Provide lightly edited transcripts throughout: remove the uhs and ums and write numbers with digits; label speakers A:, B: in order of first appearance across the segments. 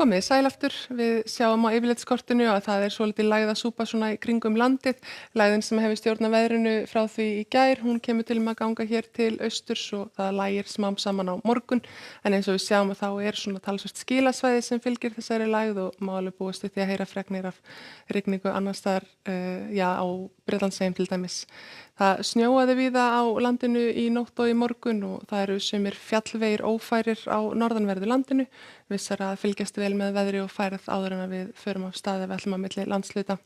A: Komið sæl aftur. Við sjáum á yfirlitskortinu að það svolítið lægðasúpa svona í kringum landið. Lægðin sem hefur stjórnað veðrinu frá því í gær, hún kemur til að ganga hér til austurs og það lægir smám saman á morgun. En eins og við sjáum að þá svona talsvert skilasvæði sem fylgir þessari lægð og má alveg búast við því að heyra fregnir af rigningu annars staðar, á Bretlandseyjum til dæmis. Það snjóaði víða á landinu í nótt og í morgun og það eru sumir fjallvegir ófærir á norðanverðu landinu. Vissar að fylgjast vel með veðri og færð áður en að við förum á stað ef við ætlum á milli landshluta.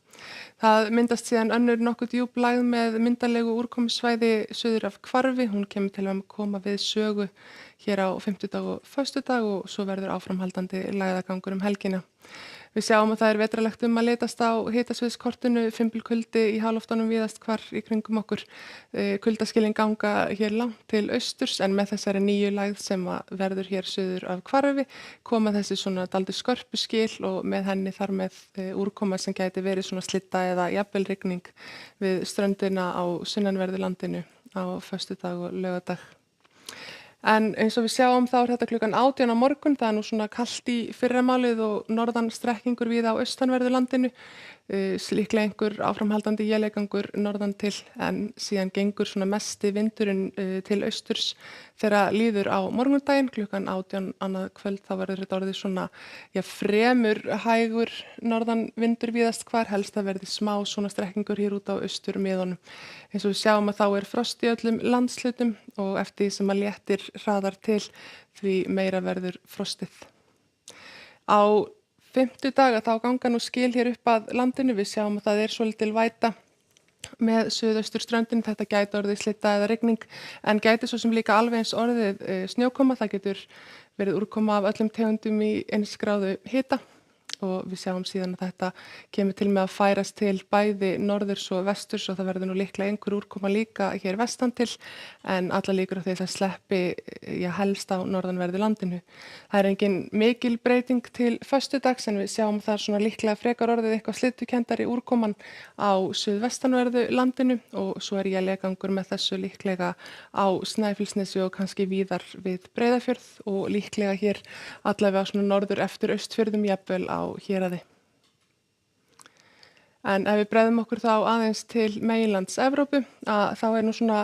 A: Það myndast síðan önnur nokkuð djúp lægð með myndalegu úrkomusvæði suður af Hvarfi. Hún kemur til að koma við sögu hér á fimmtudag og föstudag og svo verður áframhaldandi lægðagangur helgina. Við sjáum að það vetrarlegt að litast á hitasviðskortinu, fimbulkuldi í háloftunum víðast hvar í kringum okkur. Kuldaskilin ganga hér langt til austurs en með þessari nýju lægð sem verður hér suður af Hvarfi koma þessi svona dálítið skörpuskil og með henni þar með úrkoma sem gæti verið svona slitta eða jafnvel rigning við ströndina á sunnanverðu landinu á föstudag og laugardag. En eins og við sjáum þá þetta klukkan 18 á morgun, það nú svona kalt í fyrramálið og norðan strekkingur víða á austanverðu landinu, líklega einhver áframhaldandi éleigangur norðan til en síðan gengur svona mesti vindurinn til austurs þegar líður á morgundaginn klukkan 18 annað kvöld þá verður þetta orðið svona fremur hægur norðan vindur víðast hvar helst að verði smá svona strekkingur hér út á austurmiðunum. Eins og við sjáum að þá frost í öllum landshlutum og eftir því sem að léttir hraðar til því meira verður frostið. Á fimmtudag þá ganga nú skil hér upp að landinu. Við sjáum að það svolítil væta með suðausturströndin. Þetta gæti orðið slitta eða rigning en gæti svo sem líka alveg eins orðið snjókoma. Það getur verið úrkoma af öllum tegundum í 1 gráðu hita. Og við sjáum síðan að þetta kemur til með að færast til bæði norðurs og vesturs og það verður nú líklega einhver úrkoma líka hér vestan til en alla líkur á því að það sleppi helst á norðanverðu landinu. Það engin mikil breyting til föstudags en við sjáum það svona líklega frekar orðið eitthvað slittukenndari úrkoman á suðvestanverðu landinu og svo éleigangur með þessu líklega á Snæfellsnesi og kannski víðar við Breiðafjörð og líklega hér allavega svona norður eftir Austfjörðum jafnvel á héraði. En ef við bregðum okkur þá aðeins til meginlands Evrópu, þá nú svona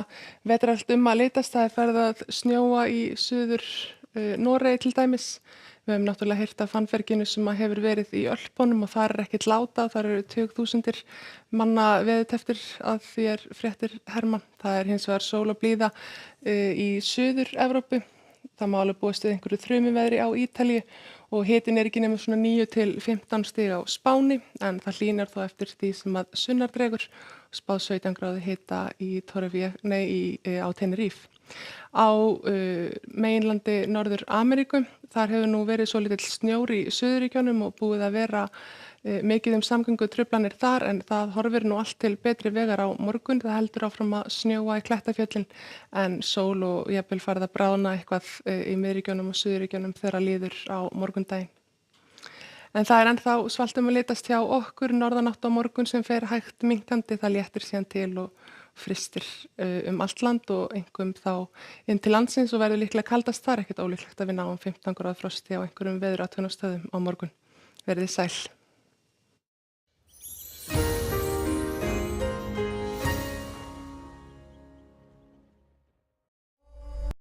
A: vetrarlegt að litast, það farið að snjóa í suður Noregi til dæmis. Við höfum náttúrulega heyrt af fannferginu sem hefur verið í Ölpunum og þar ekkert láta, þar eru tugþúsundir manna veðurteftir að því fréttir herma. Það hins vegar sól og blíða í suður Evrópu. Það má alveg búast við einhverju þrumuveðri á Ítalíu og hitinn ekki nema svona 9 til 15 stig á Spáni en það hlýnar þó eftir því sem að sunnar dregur og spáð 17 gráðu hita á Tenerife. Á meginlandi Norður Ameríku, þar hefur nú verið svo lítill snjór í Suðurríkjunum og búið að vera mikið samgöngutruflanir þar en það horfir nú allt til betri vegar á morgun. Það heldur áfram að snjóa í Klettafjöllin en sól og jafnvel farið að bráðna eitthvað í miðríkjunum og suðurríkjunum þegar líður á morgundaginn. En það ennþá svalt að litast hjá okkur norðanátt á morgun sem fer hægt minnkandi. Það léttir síðan til og frystir allt land og einkum þá inn til landsins og verður líklega kaldast þar, ekkert ólíklegt að við náum 15 gráðu frosti á einhverjum veðurathugunarstöðum á morgun. Verið sæl.